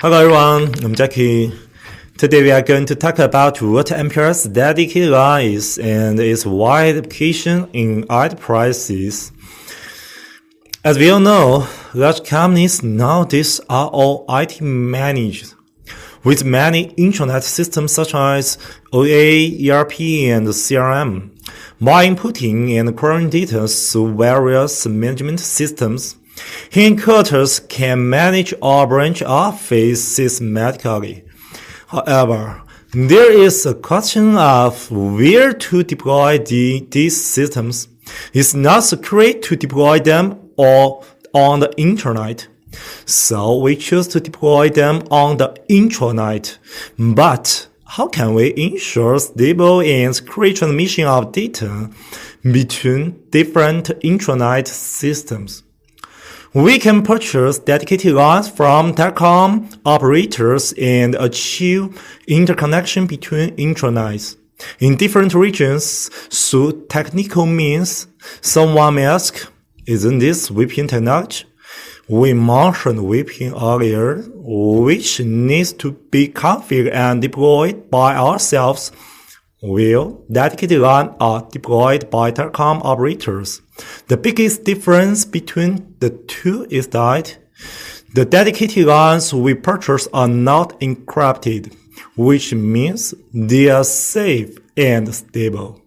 Hello everyone, I'm Jackie. Today we are going to talk about what MPLS dedicated line is and its wide application in enterprises. As we all know, large companies nowadays are all IT managed, with many intranet systems such as OA, ERP, and CRM. By inputting and querying data through various management systems, headquarters can manage or branch office systematically. However, there is a question of where to deploy these systems. It's not secure to deploy them all on the internet. So we choose to deploy them on the intranet. But how can we ensure stable and secure transmission of data between different intranet systems? We can purchase dedicated lines from telecom operators and achieve interconnection between intranets in different regions through technical means. Someone may ask, isn't this VPN technology? We mentioned VPN earlier, which needs to be configured and deployed by ourselves, while dedicated lines are deployed by telecom operators. The biggest difference between the two is that the dedicated lines we purchase are not encrypted, which means they are safe and stable.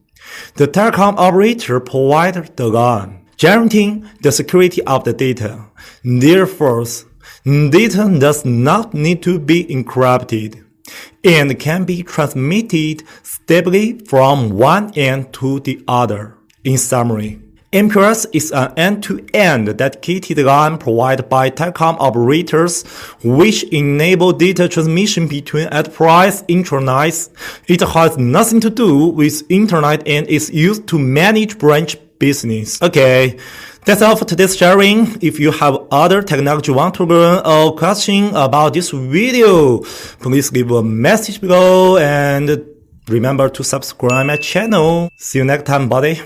The telecom operator provides the line, guaranteeing the security of the data. Therefore, data does not need to be encrypted and can be transmitted stably from one end to the other. In summary, MPLS is an end-to-end dedicated line provided by telecom operators which enable data transmission between enterprise intranets. It has nothing to do with internet and is used to manage branch business. Okay, that's all for today's sharing. If you have other technology you want to learn or question about this video, please leave a message below and remember to subscribe my channel. See you next time, buddy.